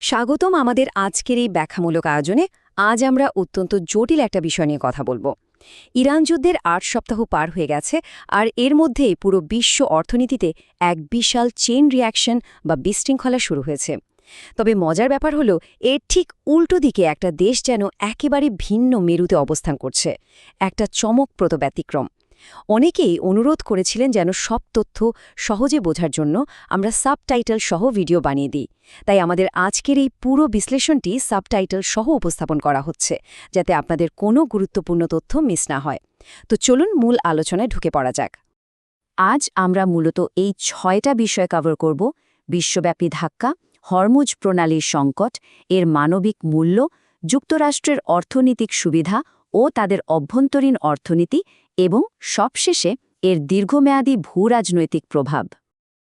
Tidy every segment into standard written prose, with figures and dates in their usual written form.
স্বাগতম আমাদের আজকের এই ব্যাখ্যামূলক আয়োজনে। আজ আমরা অত্যন্ত জটিল একটা বিষয় নিয়ে কথা বলবো। ইরান যুদ্ধের ৮ সপ্তাহ পার হয়ে গেছে, আর এর মধ্যেই পুরো বিশ্ব অর্থনীতিতে এক বিশাল চেইন রিয়াকশন বা বিশৃঙ্খলা শুরু হয়েছে। তবে মজার ব্যাপার হলো, এর ঠিক উল্টো দিকে একটা দেশ যেন একেবারে ভিন্ন মেরুতে অবস্থান করছে, একটা চমকপ্রদ ব্যতিক্রম। অনেকেই অনুরোধ করেছিলেন যেন সব তথ্য সহজে বোঝার জন্য আমরা সাবটাইটেল সহ ভিডিও বানিয়ে দিই। তাই আমাদের আজকের এই পুরো বিশ্লেষণটি সাবটাইটেল সহ উপস্থাপন করা হচ্ছে, যাতে আপনাদের কোনো গুরুত্বপূর্ণ তথ্য মিস না হয়। তো চলুন মূল আলোচনায় ঢুকে পড়া যাক। আজ আমরা মূলত এই ৬টা বিষয় কভার করব: বিশ্বব্যাপী ধাক্কা, হরমুজ প্রণালীর সংকট, এর মানবিক মূল্য, যুক্তরাষ্ট্রের অর্থনৈতিক সুবিধা ও তাদের অভ্যন্তরীণ অর্থনীতি, এবং সবশেষে এর দীর্ঘমেয়াদী ভূরাজনৈতিক প্রভাব।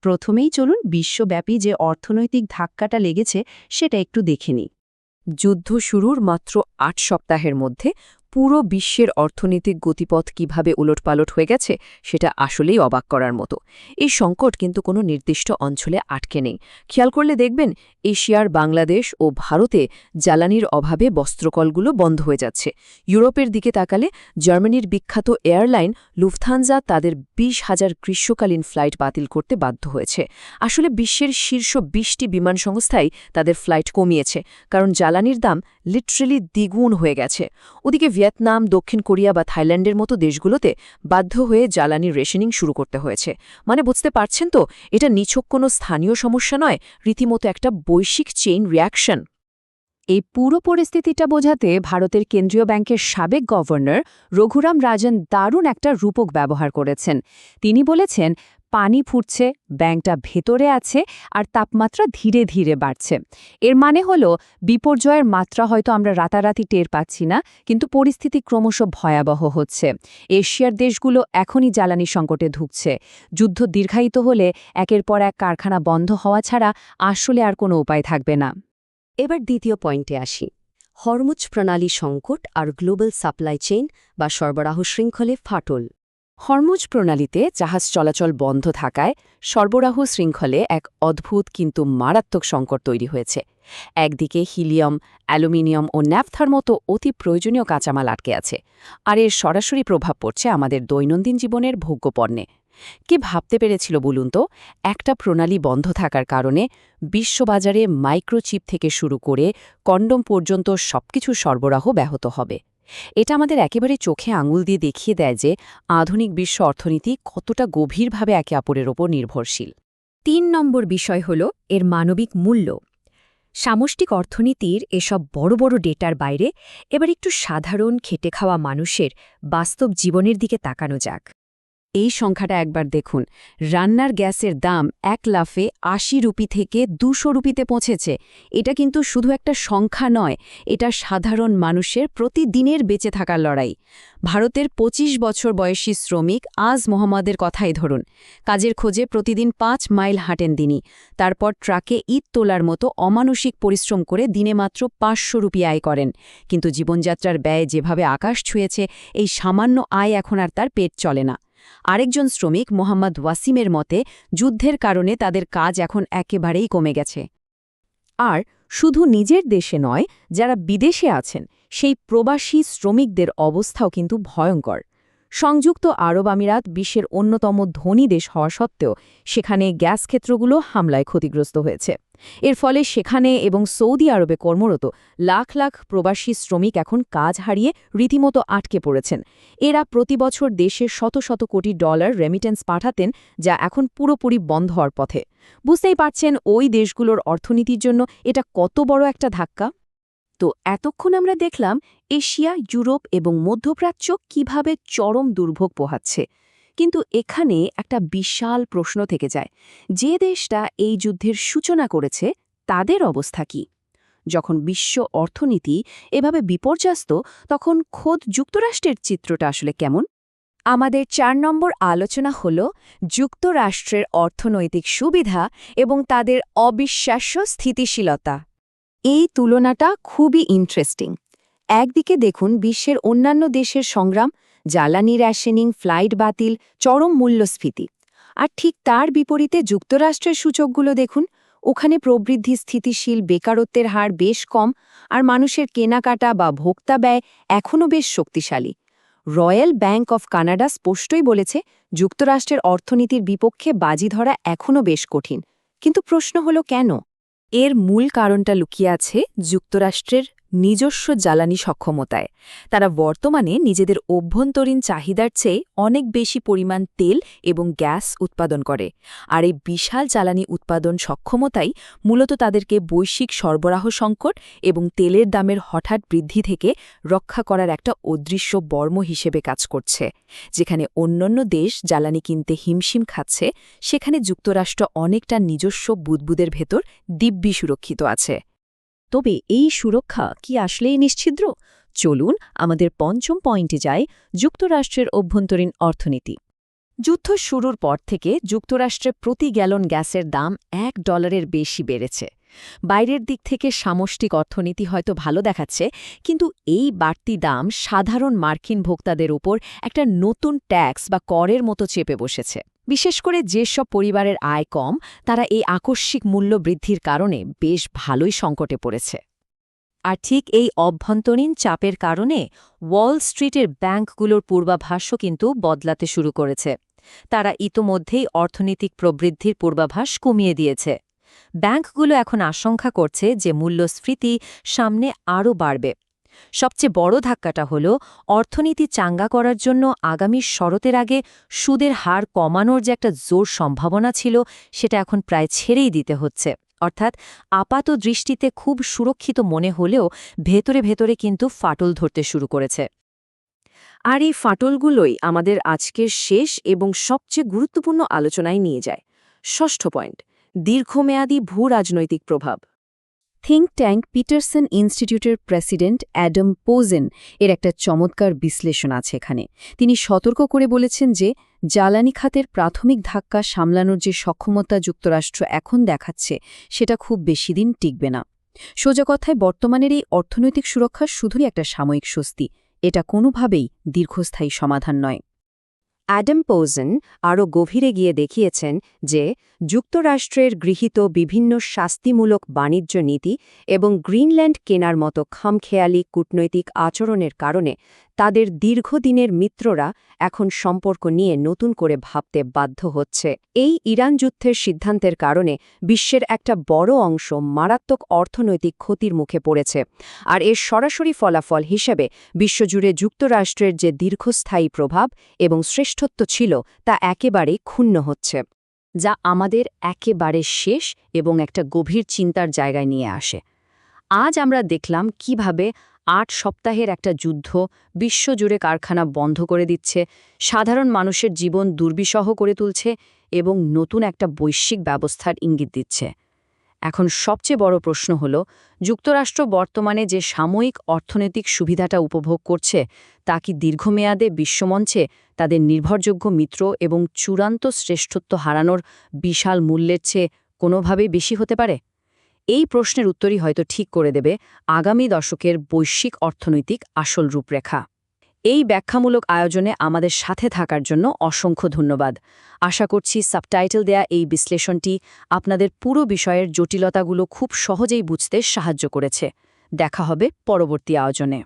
প্রথমেই চলুন বিশ্বব্যাপী যে অর্থনৈতিক ধাক্কাটা লেগেছে সেটা একটু দেখে নিই। যুদ্ধ শুরুর মাত্র ৮ সপ্তাহের মধ্যে পুরো বিশ্বের অর্থনৈতিক গতিপথ কিভাবে উলটপালট হয়ে গেছে সেটা আসলেই অবাক করার মতো। এই সংকট কিন্তু কোনো নির্দিষ্ট অঞ্চলে আটকে নেই। খেয়াল করলে দেখবেন, এশিয়ার বাংলাদেশ ও ভারতে জ্বালানির অভাবে বস্ত্রকলগুলো বন্ধ হয়ে যাচ্ছে। ইউরোপের দিকে তাকালে জার্মানির বিখ্যাত এয়ারলাইন লুফথানজা তাদের ২০,০০০ গ্রীষ্মকালীন ফ্লাইট বাতিল করতে বাধ্য হয়েছে। আসলে বিশ্বের শীর্ষ ২০টি বিমান সংস্থাই তাদের ফ্লাইট কমিয়েছে, কারণ জ্বালানির দাম লিটারেলি দ্বিগুণ হয়ে গেছে। ওদিকে ভিয়েতনাম, দক্ষিণ কোরিয়া বা থাইল্যান্ডের মতো দেশগুলোতে বাধ্য হয়ে জ্বালানির রেশনিং শুরু করতে হয়েছে। মানে বুঝতে পারছেন তো, এটা নিছক কোনো স্থানীয় সমস্যা নয়, রীতিমতো একটা বৈশ্বিক চেইন রিয়াকশন। এই পুরো পরিস্থিতিটা বোঝাতে ভারতের কেন্দ্রীয় ব্যাংকের সাবেক গভর্নর রঘুরাম রাজন দারুণ একটা রূপক ব্যবহার করেছেন। তিনি বলেছেন, পানি ফুটছে, ব্যাংকটা ভেতরে আছে, আর তাপমাত্রা ধীরে ধীরে বাড়ছে। এর মানে হলো, বিপর্যয়ের মাত্রা হয়তো আমরা রাতারাতি টের পাচ্ছি না, কিন্তু পরিস্থিতি ক্রমশ ভয়াবহ হচ্ছে। এশিয়ার দেশগুলো এখনই জ্বালানি সংকটে ঢুকছে। যুদ্ধ দীর্ঘায়িত হলে একের পর এক কারখানা বন্ধ হওয়া ছাড়া আসলে আর কোনো উপায় থাকবে না। এবার দ্বিতীয় পয়েন্টে আসি: হরমুজ প্রণালী সংকট আর গ্লোবাল সাপ্লাই চেইন বা সরবরাহ শৃঙ্খলে ফাটল। হরমুজ প্রণালীতে জাহাজ চলাচল বন্ধ থাকায় সরবরাহ শৃঙ্খলে এক অদ্ভুত কিন্তু মারাত্মক সংকট তৈরি হয়েছে। একদিকে হিলিয়াম, অ্যালুমিনিয়াম ও ন্যাফথার মতো অতি প্রয়োজনীয় কাঁচামাল আটকে আছে, আর এর সরাসরি প্রভাব পড়ছে আমাদের দৈনন্দিন জীবনের ভোগ্যপণ্যে। কি ভাবতে পেরেছিল বলুন তো, একটা প্রণালী বন্ধ থাকার কারণে বিশ্ববাজারে মাইক্রোচিপ থেকে শুরু করে কন্ডম পর্যন্ত সবকিছু সরবরাহ ব্যাহত হবে। এটা আমাদের একেবারে চোখে আঙুল দিয়ে দেখিয়ে দেয় যে আধুনিক বিশ্ব অর্থনীতি কতটা গভীরভাবে একে অপরের ওপর নির্ভরশীল। ৩ নম্বর বিষয় হল এর মানবিক মূল্য। সামষ্টিক অর্থনীতির এসব বড় বড় ডেটার বাইরে এবার একটু সাধারণ খেটে খাওয়া মানুষের বাস্তব জীবনের দিকে তাকানো যাক। এই সংখ্যাটা একবার দেখুন। রান্নার গ্যাসের দাম এক লাফে ৮০ রুপি থেকে ২০০ রুপিতে পৌঁছেছে। এটা কিন্তু শুধু একটা সংখ্যা নয়, এটা সাধারণ মানুষের প্রতিদিনের বেঁচে থাকার লড়াই। ভারতের ২৫ বছর বয়সী শ্রমিক আজ মোহাম্মদের কথাই ধরুন। কাজের খোঁজে প্রতিদিন ৫ মাইল হাঁটেন তিনি। তারপর ট্রাকে ইট তোলার মতো অমানসিক পরিশ্রম করে দিনে মাত্র ৫০০ রুপি আয় করেন। কিন্তু জীবনযাত্রার ব্যয় যেভাবে আকাশ ছুঁয়েছে, এই সামান্য আয় এখন আর তার পেট চলে না। আরেকজন শ্রমিক মোহাম্মদ ওয়াসিমের মতে, যুদ্ধের কারণে তাদের কাজ এখন একেবারেই কমে গেছে। আর শুধু নিজের দেশে নয়, যারা বিদেশে আছেন সেই প্রবাসী শ্রমিকদের অবস্থাও কিন্তু ভয়ঙ্কর। সংযুক্ত আরব আমিরাত বিশ্বের অন্যতম ধনী দেশ হওয়া সত্ত্বেও সেখানে গ্যাস ক্ষেত্রগুলো হামলায় ক্ষতিগ্রস্ত হয়েছে। এর ফলে সেখানে এবং সৌদি আরবে কর্মরত লাখ লাখ প্রবাসী শ্রমিক এখন কাজ হারিয়ে রীতিমতো আটকে পড়েছেন। এরা প্রতিবছর দেশে শত শত কোটি ডলার রেমিটেন্স পাঠাতেন, যা এখন পুরোপুরি বন্ধ হওয়ার পথে। বুঝতেই পারছেন ওই দেশগুলোর অর্থনীতির জন্য এটা কত বড় একটা ধাক্কা। তো এতক্ষণ আমরা দেখলাম এশিয়া, ইউরোপ এবং মধ্যপ্রাচ্য কিভাবে চরম দুর্ভোগ পোহাচ্ছে। কিন্তু এখানে একটা বিশাল প্রশ্ন থেকে যায়, যে দেশটা এই যুদ্ধের সূচনা করেছে তাদের অবস্থা কি? যখন বিশ্ব অর্থনীতি এভাবে বিপর্যস্ত, তখন খোদ যুক্তরাষ্ট্রের চিত্রটা আসলে কেমন? আমাদের ৪ নম্বর আলোচনা হল যুক্তরাষ্ট্রের অর্থনৈতিক সুবিধা এবং তাদের অবিশ্বাস্য স্থিতিশীলতা। এই তুলনাটা খুবই ইন্টারেস্টিং। একদিকে দেখুন বিশ্বের অন্যান্য দেশের সংগ্রাম, জ্বালানি রেশনিং, ফ্লাইট বাতিল, চরম মূল্যস্ফীতি। আর ঠিক তার বিপরীতে যুক্তরাষ্ট্রের সূচকগুলো দেখুন, ওখানে প্রবৃদ্ধি স্থিতিশীল, বেকারত্বের হার বেশ কম, আর মানুষের কেনাকাটা বা ভোক্তা ব্যয় এখনও বেশ শক্তিশালী। রয়্যাল ব্যাংক অফ কানাডা স্পষ্টই বলেছে, যুক্তরাষ্ট্রের অর্থনীতির বিপক্ষে বাজি ধরা এখনও বেশ কঠিন। কিন্তু প্রশ্ন হলো কেন? এর মূল কারণটা লুকিয়ে আছে যুক্তরাষ্ট্রের নিজস্ব জ্বালানি সক্ষমতায়। তারা বর্তমানে নিজেদের অভ্যন্তরীণ চাহিদার চেয়ে অনেক বেশি পরিমাণ তেল এবং গ্যাস উৎপাদন করে, আর এই বিশাল জ্বালানি উৎপাদন সক্ষমতাই মূলত তাদেরকে বৈশ্বিক সরবরাহ সংকট এবং তেলের দামের হঠাৎ বৃদ্ধি থেকে রক্ষা করার একটা অদৃশ্য বর্ম হিসেবে কাজ করছে। যেখানে অন্যান্য দেশ জ্বালানি কিনতে হিমশিম খাচ্ছে, সেখানে যুক্তরাষ্ট্র অনেকটা নিজস্ব বুদবুদের ভেতর দিব্যি সুরক্ষিত আছে। তবে এই সুরক্ষা কি আসলেই নিশ্ছিদ্র? চলুন আমাদের পঞ্চম পয়েন্টে যাই, যুক্তরাষ্ট্রের অভ্যন্তরীণ অর্থনীতি। যুদ্ধ শুরুর পর থেকে যুক্তরাষ্ট্রে প্রতি গ্যালন গ্যাসের দাম $1 বেশি বেড়েছে। বাইরের দিক থেকে সামষ্টিক অর্থনীতি হয়তো ভালো দেখাচ্ছে, কিন্তু এই বাড়তি দাম সাধারণ মার্কিন ভোক্তাদের উপর একটা নতুন ট্যাক্স বা করের মতো চেপে বসেছে। বিশেষ করে যেসব পরিবারের আয় কম, তারা এই আকস্মিক মূল্য বৃদ্ধির কারণে বেশ ভালোই সংকটে পড়েছে। আর ঠিক এই অভ্যন্তরীণ চাপের কারণে ওয়াল স্ট্রিটের ব্যাংকগুলোর পূর্বাভাসও কিন্তু বদলাতে শুরু করেছে। তারা ইতোমধ্যেই অর্থনৈতিক প্রবৃদ্ধির পূর্বাভাস কমিয়ে দিয়েছে। ব্যাংকগুলো এখন আশঙ্কা করছে যে মূল্যস্ফীতি সামনে আরও বাড়বে। সবচেয়ে বড় ধাক্কাটা হল, অর্থনীতি চাঙ্গা করার জন্য আগামী শরতের আগে সুদের হার কমানোর যে একটা জোর সম্ভাবনা ছিল, সেটা এখন প্রায় ছেড়েই দিতে হচ্ছে। অর্থাৎ আপাত দৃষ্টিতে খুব সুরক্ষিত মনে হলেও ভেতরে ভেতরে কিন্তু ফাটল ধরতে শুরু করেছে। আর এই ফাটলগুলোই আমাদের আজকের শেষ এবং সবচেয়ে গুরুত্বপূর্ণ আলোচনায় নিয়ে যায়। ষষ্ঠ পয়েন্ট, দীর্ঘমেয়াদী ভূ-রাজনৈতিক প্রভাব। থিঙ্ক ট্যাঙ্ক পিটারসন ইনস্টিটিউটের প্রেসিডেন্ট অ্যাডাম পোজেন এর একটা চমৎকার বিশ্লেষণ আছে এখানে। তিনি সতর্ক করে বলেছেন যে জ্বালানি খাতের প্রাথমিক ধাক্কা সামলানোর যে সক্ষমতা যুক্তরাষ্ট্র এখন দেখাচ্ছে, সেটা খুব বেশি দিন টিকবে না। সোজা কথায় বর্তমানের এই অর্থনৈতিক সুরক্ষা শুধুই একটা সাময়িক স্বস্তি, এটা কোনোভাবেই দীর্ঘস্থায়ী সমাধান নয়। অ্যাডাম পোজেন আরও গভীরে গিয়ে দেখিয়েছেন যে যুক্তরাষ্ট্রের গৃহীত বিভিন্ন শাস্তিমূলক বাণিজ্য নীতি এবং গ্রিনল্যান্ড কেনার মতো খামখেয়ালি কূটনৈতিক আচরণের কারণে তাদের দীর্ঘদিনের মিত্ররা এখন সম্পর্ক নিয়ে নতুন করে ভাবতে বাধ্য হচ্ছে। এই ইরান যুদ্ধের সিদ্ধান্তের কারণে বিশ্বের একটা বড় অংশ মারাত্মক অর্থনৈতিক ক্ষতির মুখে পড়েছে, আর এর সরাসরি ফলাফল হিসেবে বিশ্বজুড়ে যুক্তরাষ্ট্রের যে দীর্ঘস্থায়ী প্রভাব এবং শ্রেষ্ঠত্ব ছিল, তা একেবারে ক্ষুণ্ণ হচ্ছে, যা আমাদের একেবারে শেষ এবং একটা গভীর চিন্তার জায়গায় নিয়ে আসে। আজ আমরা দেখলাম কিভাবে ৮ সপ্তাহের একটা যুদ্ধ বিশ্বজুড়ে কারখানা বন্ধ করে দিচ্ছে, সাধারণ মানুষের জীবন দুর্বিষহ করে তুলছে এবং নতুন একটা বৈশ্বিক ব্যবস্থার ইঙ্গিত দিচ্ছে। এখন সবচেয়ে বড় প্রশ্ন হল, যুক্তরাষ্ট্র বর্তমানে যে সাময়িক অর্থনৈতিক সুবিধাটা উপভোগ করছে, তা কি দীর্ঘমেয়াদে বিশ্বমঞ্চে তাদের নির্ভরযোগ্য মিত্র এবং চূড়ান্ত শ্রেষ্ঠত্ব হারানোর বিশাল মূল্যের চেয়ে কোনোভাবেই বেশি হতে পারে? এই প্রশ্নের উত্তরই হয়তো ঠিক করে দেবে আগামী দশকের বৈশ্বিক অর্থনৈতিক আসল রূপরেখা। এই ব্যাখ্যামূলক আয়োজনে আমাদের সাথে থাকার জন্য অসংখ্য ধন্যবাদ। আশা করছি সাবটাইটেল দেয়া এই বিশ্লেষণটি আপনাদের পুরো বিষয়ের জটিলতাগুলো খুব সহজেই বুঝতে সাহায্য করেছে। দেখা হবে পরবর্তী আয়োজনে।